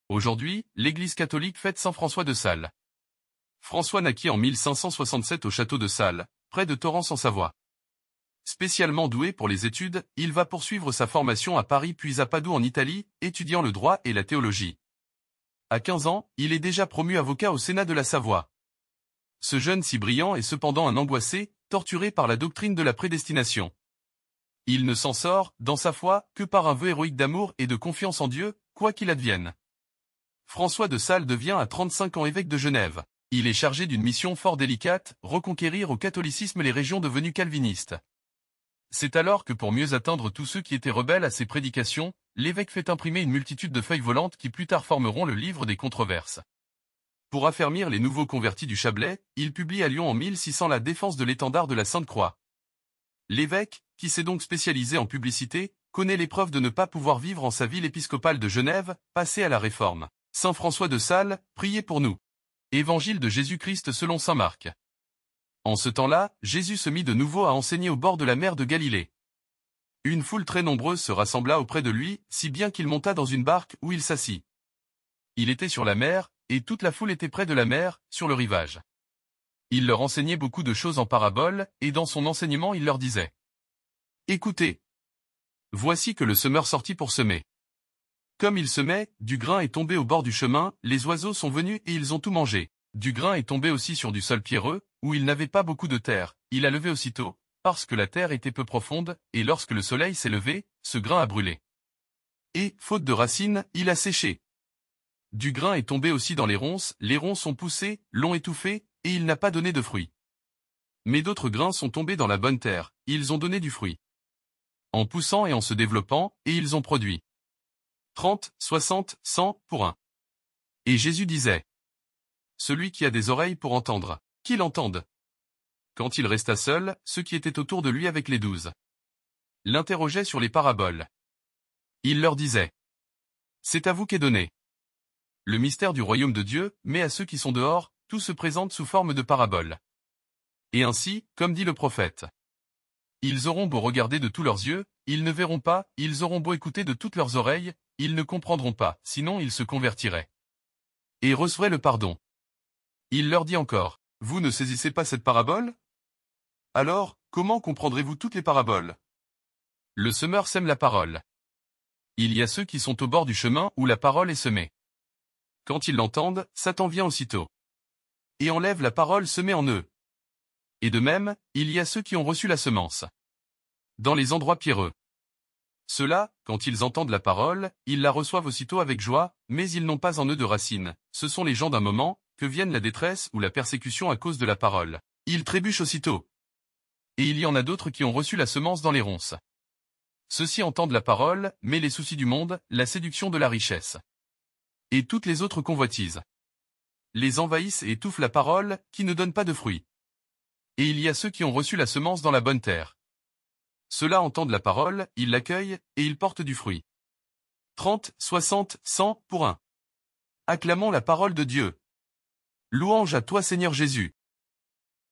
Aujourd'hui, l'Église catholique fête Saint François de Sales. François naquit en 1567 au château de Sales, près de Torrance en Savoie. Spécialement doué pour les études, il va poursuivre sa formation à Paris puis à Padoue en Italie, étudiant le droit et la théologie. À 15 ans, il est déjà promu avocat au Sénat de la Savoie. Ce jeune si brillant est cependant un angoissé, torturé par la doctrine de la prédestination. Il ne s'en sort, dans sa foi, que par un vœu héroïque d'amour et de confiance en Dieu, quoi qu'il advienne. François de Sales devient à 35 ans évêque de Genève. Il est chargé d'une mission fort délicate, reconquérir au catholicisme les régions devenues calvinistes. C'est alors que pour mieux atteindre tous ceux qui étaient rebelles à ses prédications, l'évêque fait imprimer une multitude de feuilles volantes qui plus tard formeront le livre des controverses. Pour affermir les nouveaux convertis du Chablais, il publie à Lyon en 1600 la défense de l'étendard de la Sainte Croix. L'évêque, qui s'est donc spécialisé en publicité, connaît l'épreuve de ne pas pouvoir vivre en sa ville épiscopale de Genève, passée à la Réforme. Saint François de Sales, priez pour nous. Évangile de Jésus-Christ selon saint Marc. En ce temps-là, Jésus se mit de nouveau à enseigner au bord de la mer de Galilée. Une foule très nombreuse se rassembla auprès de lui, si bien qu'il monta dans une barque où il s'assit. Il était sur la mer, et toute la foule était près de la mer, sur le rivage. Il leur enseignait beaucoup de choses en paraboles, et dans son enseignement il leur disait : Écoutez. Voici que le semeur sortit pour semer. Comme il semait, du grain est tombé au bord du chemin, les oiseaux sont venus et ils ont tout mangé. Du grain est tombé aussi sur du sol pierreux, où il n'avait pas beaucoup de terre, il a levé aussitôt, parce que la terre était peu profonde, et lorsque le soleil s'est levé, ce grain a brûlé. Et, faute de racines, il a séché. Du grain est tombé aussi dans les ronces ont poussé, l'ont étouffé, et il n'a pas donné de fruits. Mais d'autres grains sont tombés dans la bonne terre, ils ont donné du fruit. En poussant et en se développant, et ils ont produit 30, 60, 100, pour un. Et Jésus disait : Celui qui a des oreilles pour entendre, qu'il entende. Quand il resta seul, ceux qui étaient autour de lui avec les 12 l'interrogeaient sur les paraboles. Il leur disait : C'est à vous qu'est donné le mystère du royaume de Dieu, mais à ceux qui sont dehors, tout se présente sous forme de paraboles. Et ainsi, comme dit le prophète : Ils auront beau regarder de tous leurs yeux, ils ne verront pas, ils auront beau écouter de toutes leurs oreilles, ils ne comprendront pas, sinon ils se convertiraient. Et recevraient le pardon. Il leur dit encore : Vous ne saisissez pas cette parabole ? Alors, comment comprendrez-vous toutes les paraboles ? Le semeur sème la parole. Il y a ceux qui sont au bord du chemin où la parole est semée. Quand ils l'entendent, Satan vient aussitôt. Et enlève la parole semée en eux. Et de même, il y a ceux qui ont reçu la semence dans les endroits pierreux. Ceux-là, quand ils entendent la parole, ils la reçoivent aussitôt avec joie, mais ils n'ont pas en eux de racines. Ce sont les gens d'un moment, que vienne la détresse ou la persécution à cause de la parole. Ils trébuchent aussitôt. Et il y en a d'autres qui ont reçu la semence dans les ronces. Ceux-ci entendent la parole, mais les soucis du monde, la séduction de la richesse et toutes les autres convoitises les envahissent et étouffent la parole, qui ne donne pas de fruits. Et il y a ceux qui ont reçu la semence dans la bonne terre. Ceux-là entendent la parole, ils l'accueillent, et ils portent du fruit. 30, 60, 100, pour un. Acclamons la parole de Dieu. Louange à toi Seigneur Jésus.